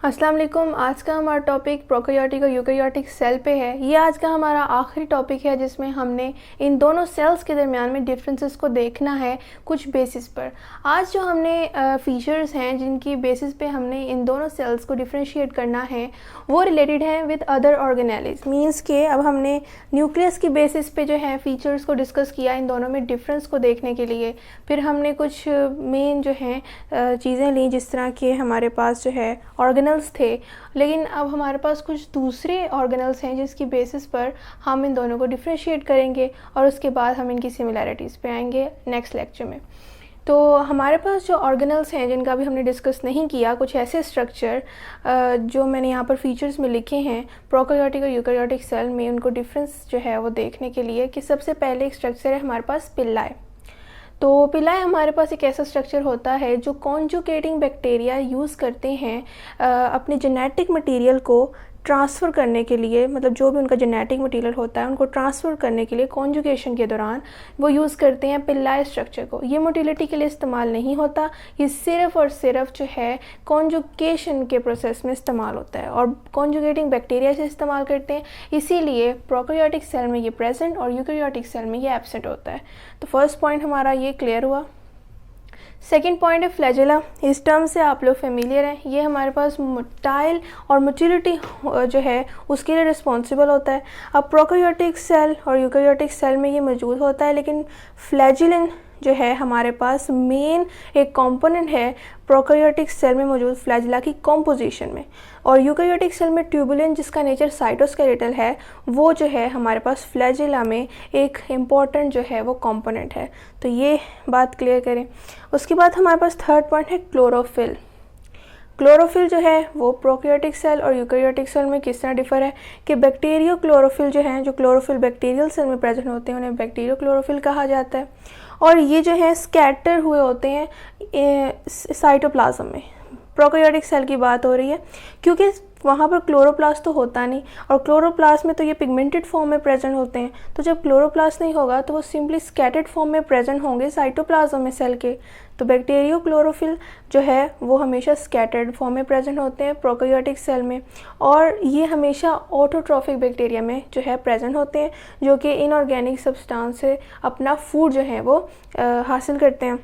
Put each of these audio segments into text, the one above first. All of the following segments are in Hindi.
अस्सलाम वालेकुम। आज का हमारा टॉपिक प्रोकैरियोटिक और यूकैरियोटिक सेल पे है। ये आज का हमारा आखिरी टॉपिक है जिसमें हमने इन दोनों सेल्स के दरमियान में डिफरेंसेस को देखना है कुछ बेसिस पर। आज जो हमने फीचर्स हैं जिनकी बेसिस पे हमने इन दोनों सेल्स को डिफ्रेंशिएट करना है वो रिलेटेड है विद अदर ऑर्गेनेल्स। मींस के अब हमने न्यूक्लियस की बेसिस पे जो है फीचर्स को डिस्कस किया इन दोनों में डिफरेंस को देखने के लिए। फिर हमने कुछ मेन जो हैं चीज़ें ली, जिस तरह के हमारे पास जो है ऑर्गेनल्स थे, लेकिन अब हमारे पास कुछ दूसरे ऑर्गेनल्स हैं जिसकी बेसिस पर हम इन दोनों को डिफ्रेंशिएट करेंगे और उसके बाद हम इनकी सिमिलैरिटीज़ पे आएंगे नेक्स्ट लेक्चर में। तो हमारे पास जो ऑर्गेनल्स हैं जिनका भी हमने डिस्कस नहीं किया, कुछ ऐसे स्ट्रक्चर जो मैंने यहाँ पर फीचर्स में लिखे हैं प्रोकैरियोटिक और यूकैरियोटिक सेल में, उनको डिफरेंस जो है वो देखने के लिए कि सबसे पहले एक स्ट्रक्चर है हमारे पास पिल्लाए। तो पिल्लाए हमारे पास एक ऐसा स्ट्रक्चर होता है जो कॉन्जुगेटिंग बैक्टीरिया यूज़ करते हैं अपने जेनेटिक मटेरियल को ट्रांसफ़र करने के लिए, मतलब जो भी उनका जेनेटिक मटेरियल होता है उनको ट्रांसफ़र करने के लिए कॉन्जुगेशन के दौरान वो यूज़ करते हैं पिल्लाए स्ट्रक्चर को। ये मोटिलिटी के लिए इस्तेमाल नहीं होता, ये सिर्फ़ और सिर्फ जो है कॉन्जुगेशन के प्रोसेस में इस्तेमाल होता है और कॉन्जुगेटिंग बैक्टीरिया से इस्तेमाल करते हैं। इसीलिए प्रोकैरियोटिक सेल में ये प्रेजेंट और यूकैरियोटिक सेल में ये एब्सेंट होता है। तो फर्स्ट पॉइंट हमारा ये क्लियर हुआ। सेकेंड पॉइंट है फ्लैजेला। इस टर्म से आप लोग फेमिलियर हैं। ये हमारे पास मोटाइल और मोटिलिटी जो है उसके लिए रिस्पॉन्सिबल होता है। अब प्रोकैरियोटिक सेल और यूकैरियोटिक सेल में ये मौजूद होता है, लेकिन फ्लैजिलन जो है हमारे पास मेन एक कंपोनेंट है प्रोकैरियोटिक सेल में मौजूद फ्लैजिला की कॉम्पोजिशन में, और यूकैरियोटिक सेल में ट्यूबुलिन जिसका नेचर साइटोस्केलेटल है वो जो है हमारे पास फ्लैजिला में एक इम्पॉर्टेंट जो है वो कंपोनेंट है। तो ये बात क्लियर करें। उसके बाद हमारे पास थर्ड पॉइंट है क्लोरोफिल। क्लोरोफिल जो है वो प्रोकैरियोटिक सेल और यूकैरियोटिक सेल में किस तरह डिफर है कि बैक्टीरियो क्लोरोफिल जो हैं, जो क्लोरोफिल बैक्टीरियल सेल में प्रेजेंट होते हैं उन्हें बैक्टीरियो क्लोरोफिल कहा जाता है, और ये जो है स्कैटर हुए होते हैं साइटोप्लाज्म में। प्रोकैरियोटिक सेल की बात हो रही है क्योंकि वहाँ पर क्लोरोप्लास्ट तो होता नहीं, और क्लोरोप्लास्ट में तो ये पिगमेंटेड फॉर्म में प्रेजेंट होते हैं। तो जब क्लोरोप्लास्ट नहीं होगा तो वो सिंपली स्कैटर्ड फॉर्म में प्रेजेंट होंगे साइटोप्लाज्म में सेल के। तो बैक्टीरियो क्लोरोफिल जो है वो हमेशा स्कैटर्ड फॉर्म में प्रेजेंट होते हैं प्रोकैरियोटिक सेल में, और ये हमेशा ऑटोट्रॉफिक बैक्टीरिया में जो है प्रेजेंट होते हैं, जो कि इनऑर्गेनिक सब्सटेंस से अपना फूड जो है वो हासिल करते हैं।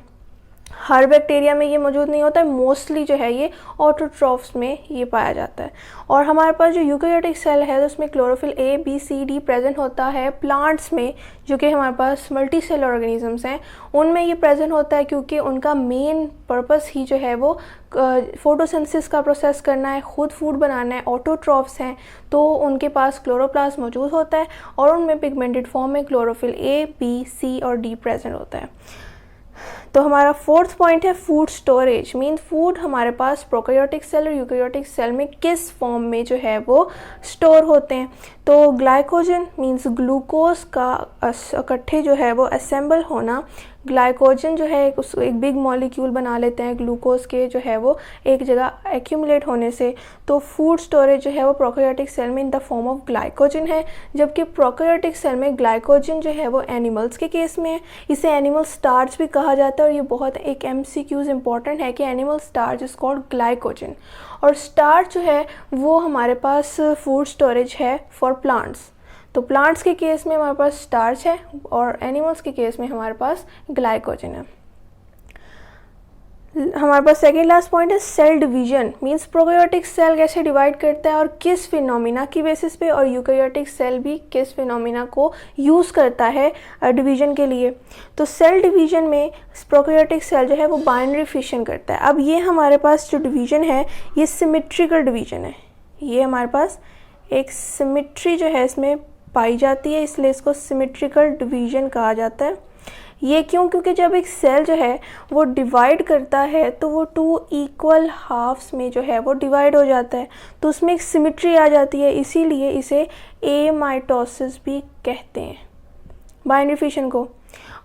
हर बैक्टीरिया में ये मौजूद नहीं होता है, मोस्टली जो है ये ऑटोट्रॉफ्स में ये पाया जाता है। और हमारे पास जो यूकैरियोटिक सेल है तो उसमें chlorophyll A B C D present होता है प्लांट्स में, जो कि हमारे पास मल्टी सेल ऑर्गेनिजम्स हैं उनमें ये प्रेजेंट होता है, क्योंकि उनका मेन पर्पस ही जो है वो फोटोसिंथेसिस का प्रोसेस करना है, खुद फूड बनाना है, ऑटोट्रॉफ्स हैं तो उनके पास क्लोरोप्लास्ट मौजूद होता है और उनमें पिगमेंटेड फॉर्म में क्लोरोफिल ए बी सी और डी प्रेजेंट होता है। तो हमारा फोर्थ पॉइंट है फूड स्टोरेज। मीन फूड हमारे पास प्रोकैरियोटिक सेल और यूकैरियोटिक सेल में किस फॉर्म में जो है वो स्टोर होते हैं। तो ग्लाइकोजन मींस ग्लूकोज का इकट्ठे जो है वो असेंबल होना, ग्लाइकोजन जो है एक बिग मॉलिक्यूल बना लेते हैं ग्लूकोज के जो है वो एक जगह एक्यूमुलेट होने से। तो फूड स्टोरेज जो है वो प्रोकैरियोटिक सेल में in the form of glycogen है, जबकि प्रोकैरियोटिक सेल में ग्लाइकोजन जो है वो एनिमल्स के केस में है। इसे एनिमल स्टार्च भी कहा जाता है, और ये बहुत एक MCQs इंपॉर्टेंट है कि animal starch is called glycogen. और स्टार्च जो है वो हमारे पास फूड स्टोरेज है फॉर प्लांट्स। तो प्लांट्स के केस में हमारे पास स्टार्च है और एनिमल्स के केस में हमारे पास ग्लाइकोजन है। हमारे पास सेकेंड लास्ट पॉइंट है cell division. Means prokaryotic cell कैसे डिवाइड करता है और किस फिनोमिना की बेसिस पे, और यूकैरियोटिक सेल भी किस फिनोमिना को यूज़ करता है डिवीजन के लिए। तो सेल डिवीजन में प्रोकैरियोटिक सेल जो है वो बाइनरी फिशन करता है। अब ये हमारे पास जो डिवीजन है ये सिमेट्रिकल डिवीजन है। ये हमारे पास एक सिमेट्री जो है इसमें पाई जाती है, इसलिए इसको सिमेट्रिकल डिवीजन कहा जाता है। ये क्यों? क्योंकि जब एक सेल जो है वो डिवाइड करता है तो वो 2 इक्वल हाफ्स में जो है वो डिवाइड हो जाता है, तो उसमें एक सिमेट्री आ जाती है, इसीलिए इसे एमाइटोसिस भी कहते हैं बाइनरी फिशन को।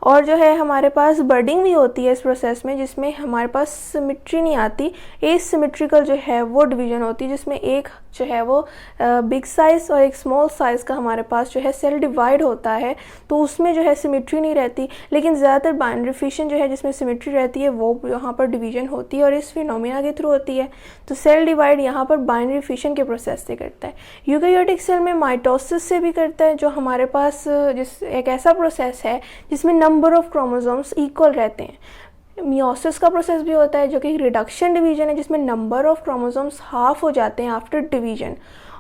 और जो है हमारे पास बर्डिंग भी होती है इस प्रोसेस में, जिसमें हमारे पास सिमेट्री नहीं आती, एसिमेट्रिकल जो है वो डिवीज़न होती है, जिसमें एक जो है वो बिग साइज़ और एक स्मॉल साइज़ का हमारे पास जो है सेल डिवाइड होता है, तो उसमें जो है सिमेट्री नहीं रहती। लेकिन ज़्यादातर बाइनरी फिशन जो है जिसमें सिमेट्री रहती है वो यहाँ पर डिवीज़न होती है और इस फिनोमेना के थ्रू होती है। तो सेल डिवाइड यहाँ पर बाइनरी फिशन के प्रोसेस से करता है। यूकेरियोटिक सेल में माइटोसिस से भी करता है, जो हमारे पास जिस एक ऐसा प्रोसेस है जिसमें नंबर ऑफ क्रोमोसोम्स इक्वल रहते हैं। मियोसिस का प्रोसेस भी होता है जो कि रिडक्शन डिवीजन है, जिसमें नंबर ऑफ क्रोमोसोम्स हाफ हो जाते हैं आफ्टर डिवीजन।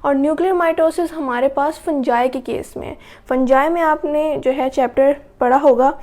और न्यूक्लियर माइटोसिस हमारे पास फंजाई के केस में है। फंजाई में आपने जो है चैप्टर पढ़ा होगा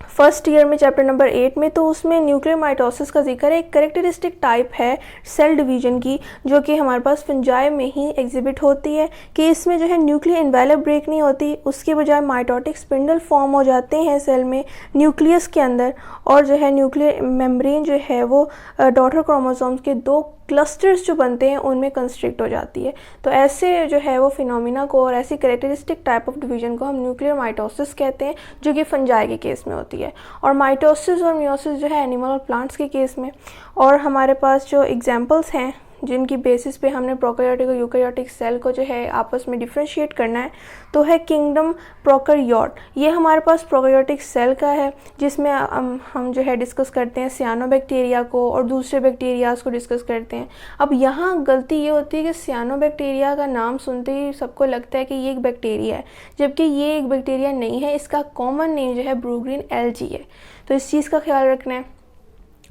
फर्स्ट ईयर में, चैप्टर नंबर 8 में, तो उसमें न्यूक्लियर माइटोसिस का जिक्र है। एक करेक्टरिस्टिक टाइप है सेल डिवीजन की जो कि हमारे पास फंजाई में ही एग्जिबिट होती है, कि इसमें जो है न्यूक्लियर इन्वेलप ब्रेक नहीं होती, उसके बजाय माइटोटिक स्पिंडल फॉर्म हो जाते हैं सेल में न्यूक्लियस के अंदर, और जो है न्यूक्लियर मेम्ब्रेन जो है वो डॉटर क्रोमोसोम्स के 2 क्लस्टर्स जो बनते हैं उनमें कंस्ट्रिक्ट हो जाती है। तो ऐसे जो है वो फिनोमिना को और ऐसी करेक्टरिस्टिक टाइप ऑफ डिवीजन को हम न्यूक्लियर माइटोसिस कहते हैं, जो कि फंजाई के केस में होती है। और माइटोसिस और मियोसिस जो है एनिमल और प्लांट्स के केस में। और हमारे पास जो एग्जांपल्स हैं जिनकी बेसिस पे हमने प्रोकैरियोटिक और यूकेरियोटिक सेल को जो है आपस में डिफ्रेंशिएट करना है, तो है किंगडम प्रोकैरियोट। ये हमारे पास प्रोकैरियोटिक सेल का है, जिसमें हम जो है डिस्कस करते हैं सियानोबैक्टीरिया को और दूसरे बैक्टीरियाज को डिस्कस करते हैं। अब यहाँ गलती ये होती है कि सियानोबैक्टीरिया का नाम सुनते ही सबको लगता है कि ये एक बैक्टीरिया है, जबकि ये एक बैक्टीरिया नहीं है। इसका कॉमन नेम जो है ब्रू ग्रीन एल्गी है। तो इस चीज़ का ख्याल रखना है।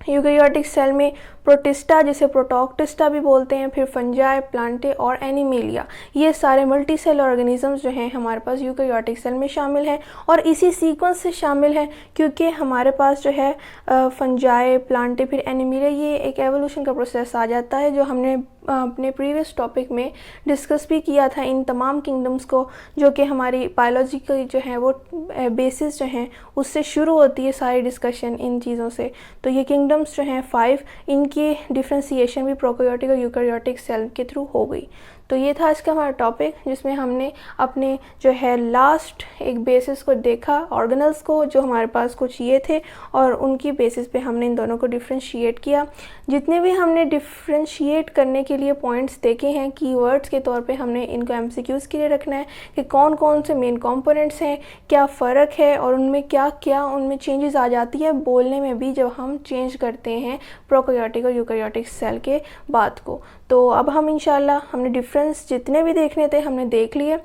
यूकेरियोटिक सेल में प्रोटिस्टा, जिसे प्रोटोक्टिस्टा भी बोलते हैं, फिर फंजाई, प्लांटे और एनिमेलिया, ये सारे मल्टी सेल ऑर्गेनिजम्स जो हैं हमारे पास यूकेरियोटिक सेल में शामिल हैं। और इसी सीक्वेंस से शामिल हैं क्योंकि हमारे पास जो है फंजाई, प्लांटे, फिर एनिमेलिया, ये एक एवोल्यूशन का प्रोसेस आ जाता है, जो हमने अपने प्रीवियस टॉपिक में डिस्कस भी किया था इन तमाम किंगडम्स को, जो कि हमारी बायोलॉजी की जो है वो बेसिस जो हैं उससे शुरू होती है सारी डिस्कशन इन चीज़ों से। तो ये किंगडम्स जो हैं 5, इनकी डिफ्रेंसिएशन भी प्रोकैरियोटिक और यूकेरियोटिक सेल के थ्रू हो गई। तो ये था आज का हमारा टॉपिक, जिसमें हमने अपने जो है लास्ट एक बेसिस को देखा, ऑर्गेनल्स को, जो हमारे पास कुछ ये थे, और उनकी बेसिस पे हमने इन दोनों को डिफ्रेंशिएट किया। जितने भी हमने डिफ्रेंशिएट करने के लिए पॉइंट्स देखे हैं कीवर्ड्स के तौर पे, हमने इनको एमसीक्यूज़ के लिए रखना है कि कौन कौन से मेन कंपोनेंट्स हैं, क्या फ़र्क है, और उनमें क्या क्या उनमें चेंजेस आ जाती है बोलने में भी जब हम चेंज करते हैं प्रोकैरियोटिक और यूकेरियोटिक सेल के बात को। तो अब हम इंशाल्लाह हमने डिफरेंस जितने भी देखने थे हमने देख लिए।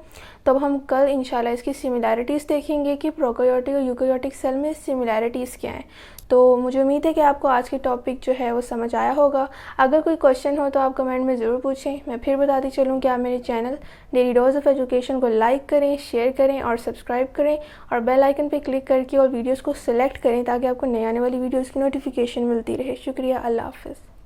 तब हम कल इंशाल्लाह इसकी सिमिलैरिटीज़ देखेंगे कि प्रोकैरियोटिक और यूकेरियोटिक सेल में सिमिलैरिटीज़ क्या हैं। तो मुझे उम्मीद है कि आपको आज की टॉपिक जो है वो समझ आया होगा। अगर कोई क्वेश्चन हो तो आप कमेंट में ज़रूर पूछें। मैं फिर बताती चलूँ कि आप मेरे channel daily dose of education को लाइक करें, शेयर करें और सब्सक्राइब करें, और बेल आइकन पर क्लिक करके और वीडियोज़ को सिलेक्ट करें ताकि आपको नई आने वाली वीडियोज़ की नोटिफिकेशन मिलती रहे। शुक्रिया। अल्लाह हाफ़िज़।